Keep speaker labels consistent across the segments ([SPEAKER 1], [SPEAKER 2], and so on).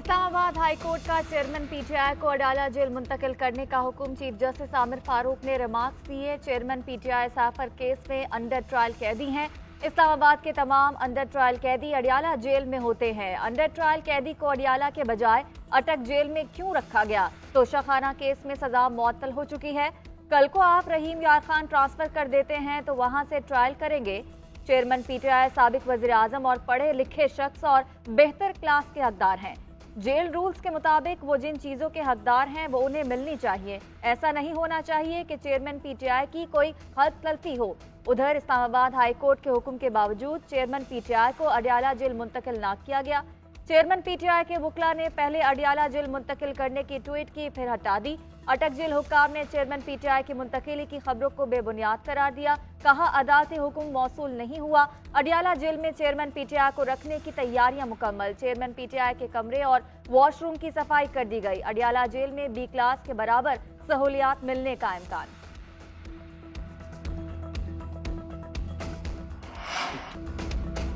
[SPEAKER 1] Islamabad high court का chairman PTI को Adala jail मुंतकिल करने का हुक्म। चीफ जस्टिस आमिर फारूक ने रिमार्क्स दिए। चेयरमैन पीटीआई साफर केस में अंडर ट्रायल कैदी हैं। इस्लामाबाद के तमाम अंडर ट्रायल कैदी अडियाला जेल में होते हैं। अंडर ट्रायल कैदी को अडियाला के बजाय अटक जेल में क्यों रखा गया? तोशाखाना केस में सजा मुअत्तल हो चुकी है। कल को आप रहीम यार खान ट्रांसफर कर देते हैं तो वहां से ट्रायल करेंगे। चेयरमैन पीटीआई साबिक वजीर आजम और पढ़े लिखे शख्स और बेहतर क्लास के हकदार हैं। जेल रूल्स के मुताबिक वो जिन चीजों के हकदार हैं वो उन्हें मिलनी चाहिए। ऐसा नहीं होना चाहिए कि चेयरमैन पीटीआई की कोई हद तलफी हो। उधर इस्लामाबाद हाई कोर्ट के हुक्म के बावजूद चेयरमैन पीटीआई को अडियाला जेल मुंतकिल न किया गया। चेयरमैन पीटीआई के वकला ने पहले अडियाला जेल मुंतकिल करने की ट्वीट की, फिर हटा दी। अटक जेल हुक्काम ने चेयरमैन पीटीआई की मुंतकिली की खबरों को बेबुनियाद करार दिया। कहा, अदालती हुक्म मौसूल नहीं हुआ। अडियाला जेल में चेयरमैन पीटीआई को रखने की तैयारियां मुकम्मल। चेयरमैन पीटीआई के कमरे और वॉशरूम की सफाई कर दी गई। अडियाला जेल में बी क्लास के बराबर सहूलियात मिलने का इम्कान।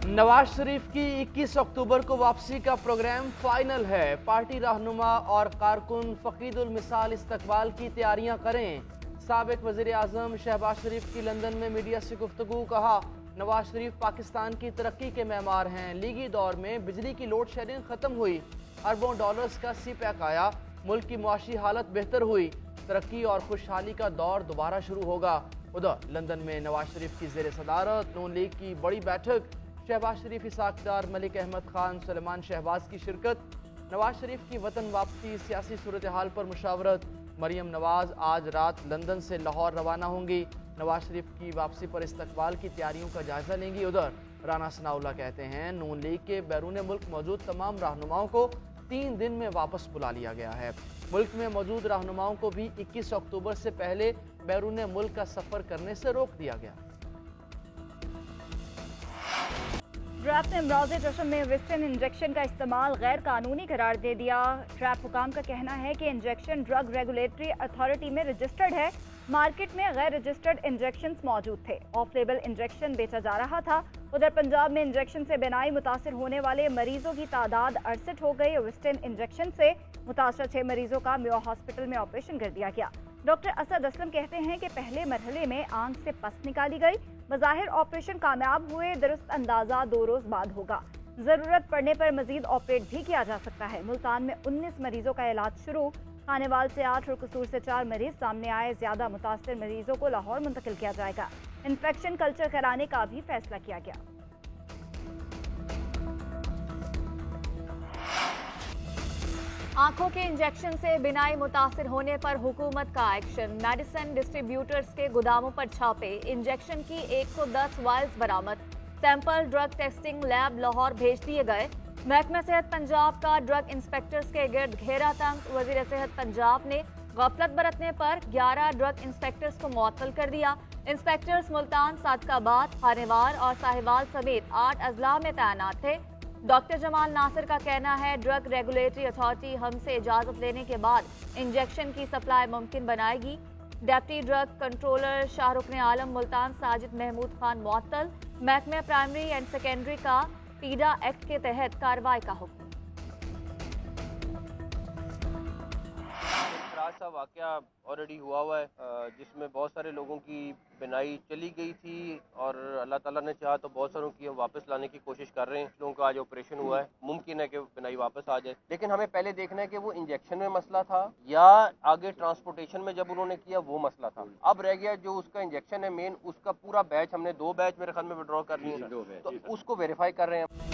[SPEAKER 2] नवाज शरीफ की 21 अक्टूबर को वापसी का प्रोग्राम फाइनल है। पार्टी रहनुमा और कारकुन फकीदुल मिसाल इस्तकबाल की तैयारियां करें। साबिक वजीर आजम शहबाज शरीफ की लंदन में मीडिया से गुफ्तगू। कहा, नवाज शरीफ पाकिस्तान की तरक्की के मेहमान हैं। लीगी दौर में बिजली की लोड शेडिंग खत्म हुई, अरबों डॉलर्स का सी पैक आया, मुल्क की मुआशी हालत बेहतर हुई, तरक्की और खुशहाली का दौर दोबारा शुरू होगा। उधर लंदन में नवाज शरीफ की जेर सदारत नून लीग की बड़ी बैठक। शहबाज शरीफ, इसाकदार, मलिक अहमद खान, सलमान शहबाज की शिरकत। नवाज शरीफ की वतन वापसी, सियासी सूरत हाल पर मुशावरत। मरियम नवाज आज रात लंदन से लाहौर रवाना होंगी। नवाज शरीफ की वापसी पर इस्तकबाल की तैयारियों का जायजा लेंगी। उधर राना सनाउल्लाह कहते हैं, नून लीग के बैरून मुल्क मौजूद तमाम रहनुमाओं को 3 दिन में वापस बुला लिया गया है। मुल्क में मौजूद रहनुमाओं को भी 21 अक्टूबर से पहले बैरून मुल्क का सफर करने से रोक दिया गया।
[SPEAKER 1] ट्रैप ने इमराज़ जश्न में विस्टन इंजेक्शन का इस्तेमाल गैर कानूनी करार दे दिया। ट्रैप हुकाम का कहना है कि इंजेक्शन ड्रग रेगुलेटरी अथॉरिटी में रजिस्टर्ड है। मार्केट में गैर रजिस्टर्ड इंजेक्शन मौजूद थे। ऑफ लेबल इंजेक्शन बेचा जा रहा था। उधर पंजाब में इंजेक्शन से बिनाई मुतासर होने वाले मरीजों की तादाद 68 हो गई। विस्टन इंजेक्शन से मुतासर 6 मरीजों का मेयो हॉस्पिटल में ऑपरेशन कर दिया गया। डॉक्टर असद असलम कहते हैं कि पहले मरहले में आंख से पस निकाली गई। बज़ाहिर ऑपरेशन कामयाब हुए, दुरुस्त अंदाजा 2 रोज बाद होगा। जरूरत पड़ने पर मजीद ऑपरेट भी किया जा सकता है। मुल्तान में 19 मरीजों का इलाज शुरू। खानेवाल से 8 और कसूर से 4 मरीज सामने आए। ज्यादा मुतासर मरीजों को लाहौर मुंतकिल किया जाएगा। इन्फेक्शन कल्चर कराने का भी फैसला किया गया। आंखों के इंजेक्शन से बिनाई मुतासिर होने पर हुकूमत का एक्शन। मेडिसिन डिस्ट्रीब्यूटर्स के गोदामों पर छापे। इंजेक्शन की 110 वायल्स बरामद। Sample drug testing lab Lahore भेज दिए गए। महकमा सेहत पंजाब का ड्रग इंस्पेक्टर्स के गिर्द घेरा तंग। वजीर सेहत पंजाब ने गफलत बरतने पर 11 ड्रग इंस्पेक्टर्स को मुअत्तल कर दिया। इंस्पेक्टर्स मुल्तान, सादकाबाद, खानेवाल और साहिवाल समेत 8 अजला में तैनात थे। डॉक्टर जमाल नासिर का कहना है, ड्रग रेगुलेटरी अथॉरिटी हमसे इजाजत लेने के बाद इंजेक्शन की सप्लाई मुमकिन बनाएगी। डेप्टी ड्रग कंट्रोलर शाहरुख आलम मुल्तान, साजिद महमूद खान मुअत्तल। महकमे प्राइमरी एंड सेकेंडरी का पीडा एक्ट के तहत कार्रवाई का हुक्म।
[SPEAKER 3] सा वाकया ऑलरेडी हुआ हुआ है, जिसमें बहुत सारे लोगों की बिनाई चली गई थी और अल्लाह ताला ने चाहा तो बहुत सारों की हम वापस लाने की कोशिश कर रहे हैं। लोगों का आज ऑपरेशन हुआ है, मुमकिन है कि बिनाई वापस आ जाए, लेकिन हमें पहले देखना है कि वो इंजेक्शन में मसला था या आगे ट्रांसपोर्टेशन में जब उन्होंने किया वो मसला था। अब रह गया जो उसका इंजेक्शन है मेन, उसका पूरा बैच हमने 2 बैच मेरे ख्याल में विड्रॉ कर दिए, तो उसको वेरीफाई कर रहे हैं।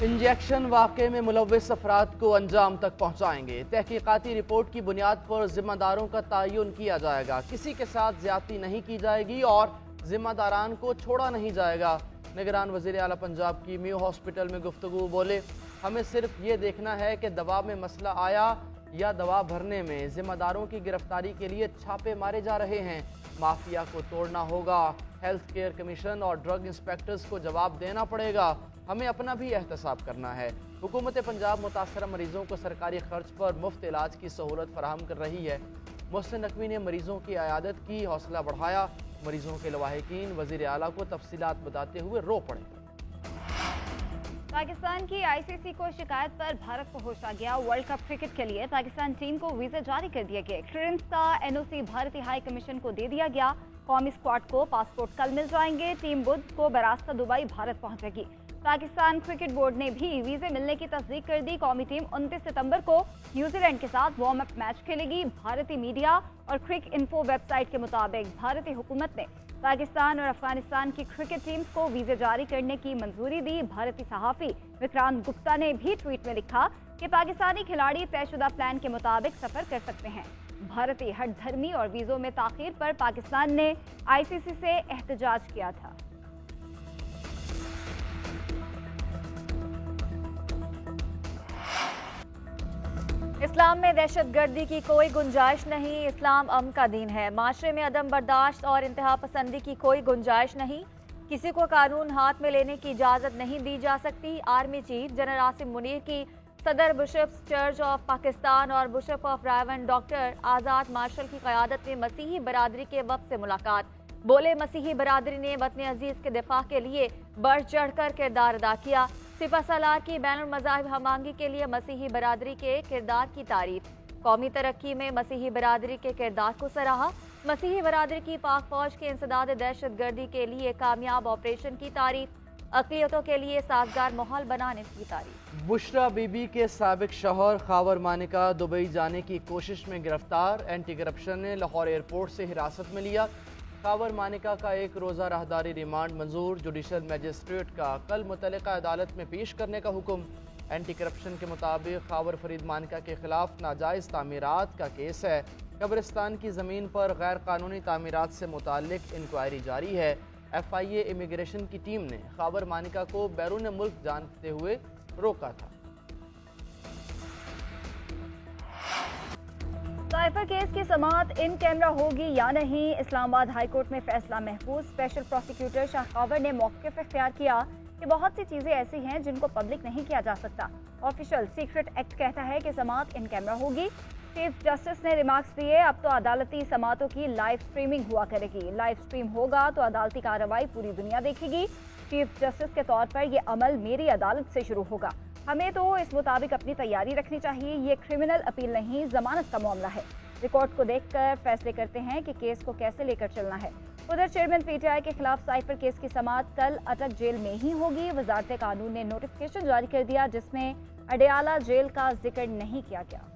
[SPEAKER 2] इंजेक्शन वाक़े में मुलव्विस अफराद को अंजाम तक पहुँचाएंगे। तहकीकाती रिपोर्ट की बुनियाद पर जिम्मेदारों का तयन किया जाएगा। किसी के साथ ज्यादती नहीं की जाएगी और जिम्मेदारान को छोड़ा नहीं जाएगा। निगरान वज़ीर आला पंजाब की मेयो हॉस्पिटल में गुफ्तगू। बोले, हमें सिर्फ ये देखना है कि दवा में मसला आया या दवा भरने में। जिम्मेदारों की गिरफ्तारी के लिए छापे मारे जा रहे हैं। माफिया को तोड़ना होगा। हेल्थ केयर कमीशन और ड्रग इंस्पेक्टर्स को जवाब देना पड़ेगा। हमें अपना भी एहतसाब करना है। हुकूमत पंजाब मुतासरा मरीजों को सरकारी खर्च पर मुफ्त इलाज की सहूलत फराहम कर रही है। मोहसिन नकवी ने मरीजों की अयादत की, हौसला बढ़ाया। मरीजों के लवाहिकीन वज़ीर आला को तफसीलात बताते हुए रो पड़े।
[SPEAKER 1] पाकिस्तान की आईसीसी को शिकायत पर भारत को होश आ गया। वर्ल्ड कप क्रिकेट के लिए पाकिस्तान टीम को वीजा जारी कर दिया गया। क्लियरेंस का एनओसी भारतीय हाई कमीशन को दे दिया गया। कौमी स्क्वाड को पासपोर्ट कल मिल जाएंगे। टीम बुध को बरास्ता दुबई भारत पहुंचेगी। पाकिस्तान क्रिकेट बोर्ड ने भी वीजे मिलने की तस्दीक कर दी। कौमी टीम 29 सितंबर को न्यूजीलैंड के साथ वार्म अप मैच खेलेगी। भारतीय मीडिया और क्रिक इन्फो वेबसाइट के मुताबिक भारतीय हुकूमत ने पाकिस्तान और अफगानिस्तान की क्रिकेट टीम्स को वीजे जारी करने की मंजूरी दी। भारतीय सहाफी विक्रांत गुप्ता ने भी ट्वीट में लिखा कि पाकिस्तानी खिलाड़ी तयशुदा प्लान के मुताबिक सफर कर सकते हैं। भारतीय हट धर्मी और वीजों में ताखीर पर पाकिस्तान ने आईसीसी से एहतजाज किया था। इस्लाम में दहशतगर्दी की कोई गुंजाइश नहीं। इस्लाम अमन का दीन है। माशरे में अदम बर्दाश्त और इंतहा पसंदी की कोई गुंजाइश नहीं। किसी को कानून हाथ में लेने की इजाज़त नहीं दी जा सकती। Army chief general Asim Munir की सदर बिशप्स चर्च ऑफ पाकिस्तान और bishop of Raiwind doctor Azad Marshall की क़यादत में मसीही बरादरी के वक्त से मुलाकात। बोले, मसीही बरादरी ने वतन अजीज़ के दिफा के लिए बढ़ चढ़ कर किरदार अदा किया। सिपा सालार की बैनुल मज़ाहिब हमआहंगी के लिए मसीही बरादरी के किरदार की तारीफ। कौमी तरक्की में मसीही बरादरी के किरदार को सराहा। मसीही बरादरी की पाक फौज के इंसदाद दहशतगर्दी के लिए कामयाब ऑपरेशन की तारीफ। अक़लियतों के लिए साजगार माहौल बनाने की तारीफ।
[SPEAKER 2] बुशरा बीबी के साबिक शौहर खावर मानिका दुबई जाने की कोशिश में गिरफ्तार। एंटी करप्शन ने लाहौर एयरपोर्ट से हिरासत में लिया। खावर मानिका का एक रोज़ा राहदारी रिमांड मंजूर। जुडिशल मजिस्ट्रेट का कल मुतल्लिका अदालत में पेश करने का हुक्म। एंटी करप्शन के मुताबिक खावर फरीद मानिका के खिलाफ नाजायज़ तामीरात का केस है। कब्रिस्तान की ज़मीन पर गैर कानूनी तामीरात से मुताल्लिक इंक्वायरी जारी है। FIA इमिग्रेशन की टीम ने खावर मानिका को बैरून मुल्क जानते हुए रोका था।
[SPEAKER 1] साइफर केस की समाअत इन कैमरा होगी या नहीं, इस्लामाबाद हाईकोर्ट में फैसला महफूज। स्पेशल प्रोसिक्यूटर शाह खावर ने मौक़िफ़ इख्तियार किया कि बहुत सी चीज़ें ऐसी हैं जिनको पब्लिक नहीं किया जा सकता। ऑफिशियल सीक्रेट एक्ट कहता है कि समाअत इन कैमरा होगी। चीफ जस्टिस ने रिमार्क्स दिए, अब तो अदालती समाअतों की लाइव स्ट्रीमिंग हुआ करेगी। लाइव स्ट्रीम होगा तो अदालती कार्रवाई पूरी दुनिया देखेगी। चीफ जस्टिस के तौर पर यह अमल मेरी अदालत से शुरू होगा। हमें तो इस मुताबिक अपनी तैयारी रखनी चाहिए। ये क्रिमिनल अपील नहीं, जमानत का मामला है। रिकॉर्ड को देखकर फैसले करते हैं कि केस को कैसे लेकर चलना है। उधर चेयरमैन PTI के खिलाफ साइफर केस की समाअत कल अटक जेल में ही होगी। वजारत कानून ने नोटिफिकेशन जारी कर दिया जिसमें अडयाला जेल का जिक्र नहीं किया गया।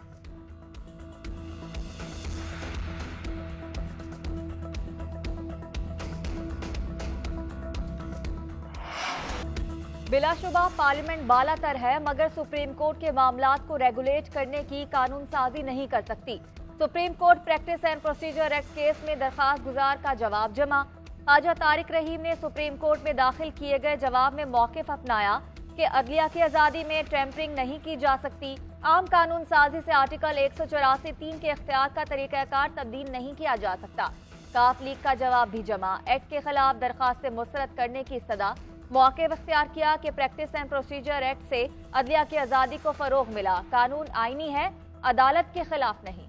[SPEAKER 1] बिलाशुबा पार्लियामेंट बालातर है, मगर सुप्रीम कोर्ट के मामलात को रेगुलेट करने की कानून साजी नहीं कर सकती। Supreme court practice and procedure act case में दरखास्त गुजार का जवाब जमा। ख्वाजा तारिक रहीम ने सुप्रीम कोर्ट में दाखिल किए गए जवाब में मौक़िफ़ अपनाया कि अदलिया की आज़ादी में टेम्परिंग नहीं की जा सकती। आम कानून साजी से आर्टिकल 184(3) के इख्तियार का तरीक़ाकार तब्दील नहीं किया जा सकता। काफ लीग का जवाब भी जमा। एक्ट के खिलाफ दरखास्त से मुस्तरद करने की इस्तदा। मौक़िफ़ इख्तियार किया कि प्रैक्टिस एंड प्रोसीजर एक्ट से अदलिया की आज़ादी को फ़रोग़ मिला। कानून आईनी है, अदालत के खिलाफ नहीं।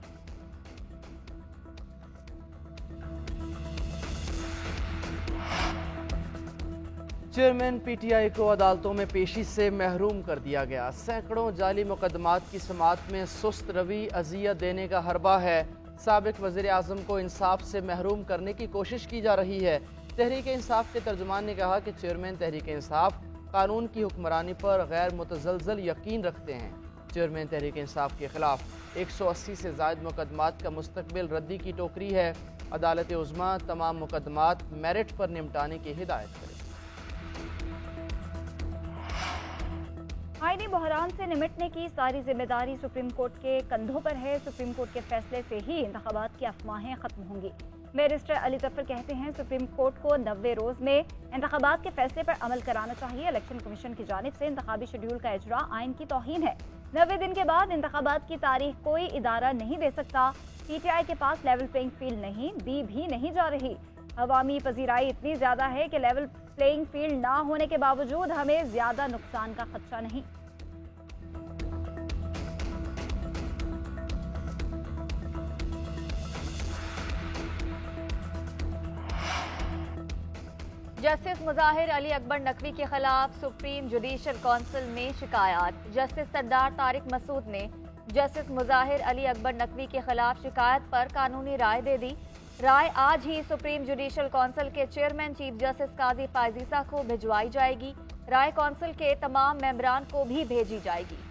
[SPEAKER 2] चेयरमैन PTI को अदालतों में पेशी से महरूम कर दिया गया। सैकड़ों जाली मुकदमात की समाअत में सुस्त रवि, अजियत देने का हरबा है। साबिक वज़ीर आज़म को इंसाफ से महरूम करने की कोशिश की जा रही है। तहरीक इंसाफ के तर्जुमान ने कहा कि चेयरमैन तहरीक इंसाफ कानून की हुक्मरानी पर गैर मुतज़लज़ल यकीन रखते हैं। चेयरमैन तहरीक इंसाफ के खिलाफ 180 से ज़ायद मुकदमात का मुस्तकबिल रद्दी की टोकरी है। अदालत उज़्मा तमाम मुकदमात मेरिट पर निपटाने की हिदायत करेगी।
[SPEAKER 1] आईनी बहरान से निमटने की सारी जिम्मेदारी सुप्रीम कोर्ट के कंधों पर है। सुप्रीम कोर्ट के फैसले से ही इंतखाबात की अफवाहें खत्म होंगी। बैरिस्टर अली जफर कहते हैं सुप्रीम कोर्ट को 90 रोज में इंतखाबात के फैसले पर अमल कराना चाहिए। इलेक्शन कमीशन की जानिब से इंतखाबी शेड्यूल का इजरा आइन की तौहीन है। 90 दिन के बाद इंतखाबात की तारीख कोई इदारा नहीं दे सकता। PTI के पास लेवल प्लेइंग फील्ड नहीं, दी भी नहीं जा रही। अवामी पजीराई इतनी ज्यादा है कि लेवल प्लेइंग फील्ड ना होने के बावजूद हमें ज्यादा नुकसान का खदशा नहीं। जस्टिस मुजाहिर अली अकबर नकवी के खिलाफ सुप्रीम जुडिशल काउंसिल में शिकायत। जस्टिस सरदार तारिक मसूद ने जस्टिस मुजाहिर अली अकबर नकवी के खिलाफ शिकायत पर कानूनी राय दे दी। राय आज ही सुप्रीम जुडिशल काउंसिल के चेयरमैन चीफ जस्टिस काजी फायजीसा को भिजवाई जाएगी। राय काउंसिल के तमाम मेंबरान को भी भेजी जाएगी।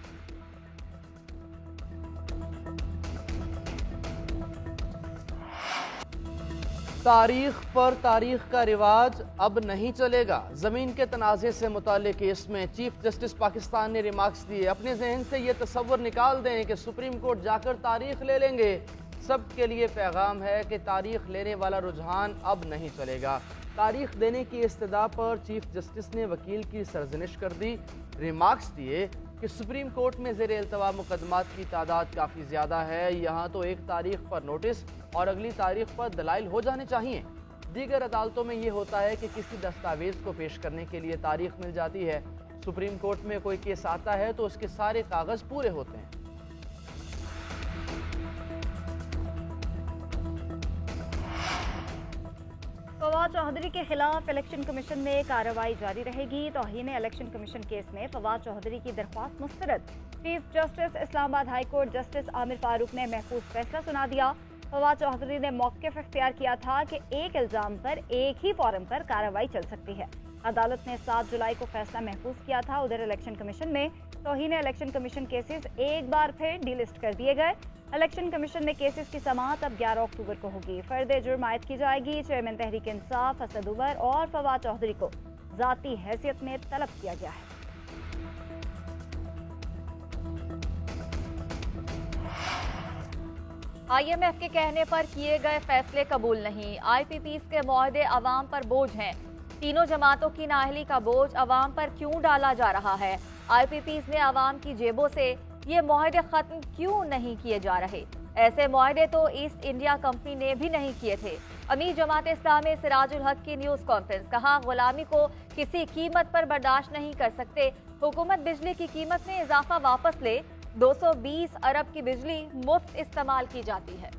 [SPEAKER 2] तारीख पर तारीख का रिवाज अब नहीं चलेगा। जमीन के तनाज़े से मुताल्लिक़ केस में चीफ जस्टिस पाकिस्तान ने रिमार्क्स दिए। अपने जहन से ये तस्वर निकाल दें कि सुप्रीम कोर्ट जाकर तारीख ले लेंगे। सबके लिए पैगाम है कि तारीख लेने वाला रुझान अब नहीं चलेगा। तारीख देने की इस्तदा पर चीफ जस्टिस ने वकील की सरजनिश कर दी। रिमार्क्स दिए कि सुप्रीम कोर्ट में ज़ेर इल्तवा मुकदमात की तादाद काफ़ी ज़्यादा है। यहाँ तो एक तारीख पर नोटिस और अगली तारीख पर दलाइल हो जाने चाहिए। दीगर अदालतों में ये होता है कि किसी दस्तावेज को पेश करने के लिए तारीख मिल जाती है। सुप्रीम कोर्ट में कोई केस आता है तो उसके सारे कागज पूरे होते हैं।
[SPEAKER 4] फवाद चौधरी के खिलाफ इलेक्शन कमीशन में कार्रवाई जारी रहेगी। तौहीन इलेक्शन कमीशन केस में फवाद चौधरी की दरख्वास्त मुस्तरद। Chief justice Islamabad high court justice Aamir Farooq ने महफूज फैसला सुना दिया। फवाद चौधरी ने मौक़िफ़ इख्तियार किया था कि एक इल्ज़ाम पर एक ही फॉरम पर कार्रवाई चल सकती है। अदालत ने 7 जुलाई को फैसला महफूज किया था। उधर इलेक्शन कमीशन में तौहीन इलेक्शन कमीशन केसेस एक बार फिर डीलिस्ट कर दिए गए। इलेक्शन कमीशन में केसेस की समाअत अब 11 अक्टूबर को होगी। फर्द जुर्म आयद की जाएगी। चेयरमैन तहरीक इंसाफ असद उमर और फवाद चौधरी को ज़ाती हैसियत में तलब किया गया है।
[SPEAKER 1] IMF के कहने पर किए गए फैसले कबूल नहीं। IPPs के मुआहदे अवाम पर बोझ हैं। तीनों जमातों की नाअहली का बोझ अवाम पर क्यों डाला जा रहा है? IPPs ने अवाम की जेबों से ये मुआहदे खत्म क्यों नहीं किए जा रहे? ऐसे मुआहदे तो ईस्ट इंडिया कंपनी ने भी नहीं किए थे। अमीर जमात इस्लामी सिराजुल हक की न्यूज़ कॉन्फ्रेंस, कहा गुलामी को किसी कीमत पर बर्दाश्त नहीं कर सकते। हुकूमत बिजली की कीमत में इजाफा वापस ले। 220 अरब की बिजली मुफ्त इस्तेमाल की जाती है।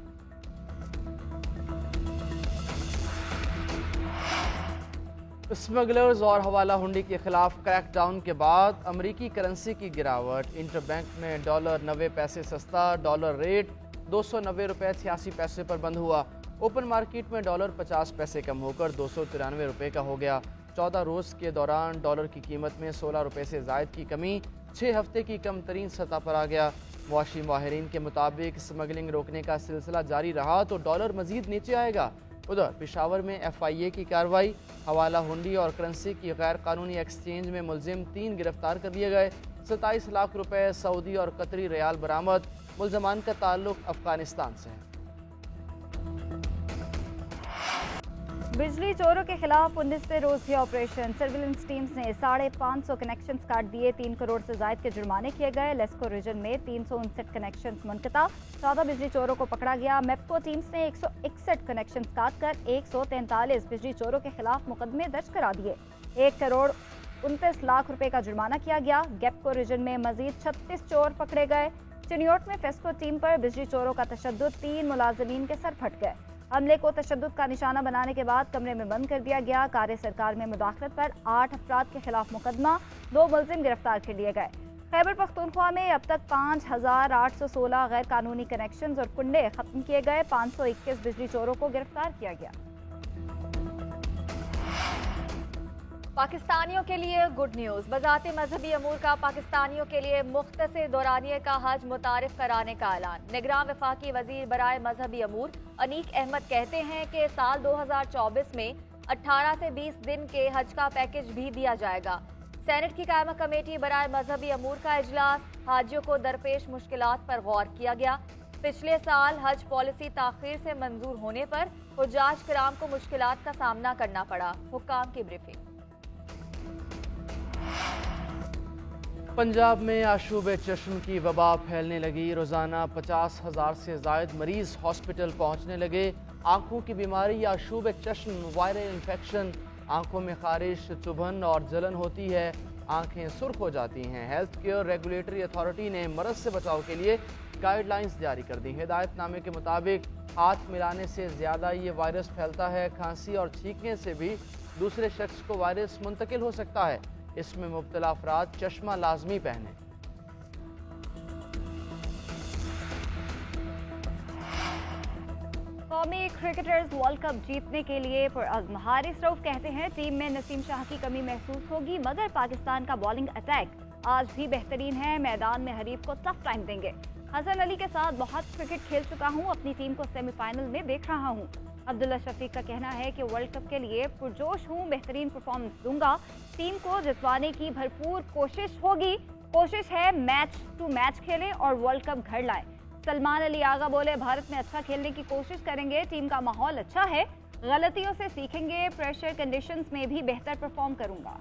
[SPEAKER 2] स्मगलर्स और हवाला हुंडी के खिलाफ क्रैकडाउन के बाद अमरीकी करेंसी की गिरावट। इंटरबैंक में डॉलर 90 पैसे सस्ता। डॉलर रेट 290 रुपये 86 पैसे पर बंद हुआ। ओपन मार्केट में डॉलर 50 पैसे कम होकर 293 रुपये का हो गया। 14 रोज़ के दौरान डॉलर की कीमत में 16 रुपये से ज़ायद की कमी 6 हफ्ते की कम तरीन सतह पर आ गया। मुआशी माहिरीन के मुताबिक स्मगलिंग रोकने का सिलसिला जारी रहा तो डॉलर मजीद नीचे आएगा। उधर पेशावर में FIA की कार्रवाई। हवाला हुंडी और करेंसी की गैर कानूनी एक्सचेंज में मुलजिम 3 गिरफ्तार कर लिए गए। 27 लाख रुपए सऊदी और कतरी रियाल बरामद। मुलजमान का ताल्लुक अफगानिस्तान से है।
[SPEAKER 4] बिजली चोरों के खिलाफ 19वें रोज भी ऑपरेशन। सर्विलेंस टीम्स ने 550 कनेक्शंस काट दिए। 3 करोड़ से ज्यादा के जुर्माने किए गए। लेस्को रीजन में 359 कनेक्शंस मुनक़ता। 14 बिजली चोरों को पकड़ा गया। मेप्को टीम्स ने 161 कनेक्शंस काट कर 143 बिजली चोरों के खिलाफ मुकदमे दर्ज करा दिए। 1 करोड़ 29 लाख रुपए का जुर्माना किया गया। गेप्को रीजन में मजीद 36 चोर पकड़े गए। चिनियोट में फेस्को टीम पर बिजली चोरों का तशद्दुद। 3 मुलाजिमीन के सर फट गए। हमले को तशद्दुद का निशाना बनाने के बाद कमरे में बंद कर दिया गया। कार्य सरकार में मुदाखलत पर 8 अफराद के खिलाफ मुकदमा। 2 मुलजिम गिरफ्तार कर लिए गए। खैबर पख्तूनख्वा में अब तक 5816 गैर कानूनी कनेक्शंस और कुंडे खत्म किए गए। 521 बिजली चोरों को गिरफ्तार किया गया।
[SPEAKER 1] पाकिस्तानियों के लिए गुड न्यूज़। वज़ारत मजहबी अमूर का पाकिस्तानियों के लिए मुख्तसर दौरानिये का हज मुतारिफ कराने का ऐलान। निगरान वफाकी वजीर बराए मजहबी अमूर अनीक अहमद कहते हैं कि साल 2024 में 18 से 20 दिन के हज का पैकेज भी दिया जाएगा। सेनेट की कायमा कमेटी बराए मजहबी अमूर का इजलास। हाजियों को दरपेश मुश्किलात पर गौर किया गया। पिछले साल हज पॉलिसी ताखीर से मंजूर होने पर हुज्जाज किराम को मुश्किलात का सामना करना पड़ा। हुक्काम की ब्रीफिंग।
[SPEAKER 2] पंजाब में आशूब चश्म की वबा फैलने लगी। रोज़ाना 50,000 से ज़ायद मरीज हॉस्पिटल पहुंचने लगे। आंखों की बीमारी आशूब चश्म वायरल इन्फेक्शन। आंखों में खारिश, चुभन और जलन होती है। आंखें सुर्ख हो जाती हैं। हेल्थ केयर रेगुलेटरी अथॉरिटी ने मरज़ से बचाव के लिए गाइडलाइंस जारी कर दी। हिदायतनामे के मुताबिक हाथ मिलाने से ज़्यादा ये वायरस फैलता है। खांसी और छींकने से भी दूसरे शख्स को वायरस मुंतकिल हो सकता है। इसमें मुब्तला अफराद चश्मा लाजमी पहने।
[SPEAKER 4] कौमी क्रिकेटर्स वर्ल्ड कप जीतने के लिए पुरअज़्म। हारिस रऊफ कहते हैं टीम में नसीम शाह की कमी महसूस होगी, मगर पाकिस्तान का बॉलिंग अटैक आज भी बेहतरीन है। मैदान में हरीफ को टफ टाइम देंगे। हसन अली के साथ बहुत क्रिकेट खेल चुका हूं, अपनी टीम को सेमीफाइनल में देख रहा हूं। अब्दुल्ला शफीक का कहना है कि वर्ल्ड कप के लिए पुरजोश हूं, बेहतरीन परफॉर्मेंस दूंगा, टीम को जितवाने की भरपूर कोशिश होगी। कोशिश है मैच टू मैच खेलें और वर्ल्ड कप घर लाएं। सलमान अली आगा बोले, भारत में अच्छा खेलने की कोशिश करेंगे, टीम का माहौल अच्छा है, गलतियों से सीखेंगे, प्रेशर कंडीशंस में भी बेहतर परफॉर्म करूंगा।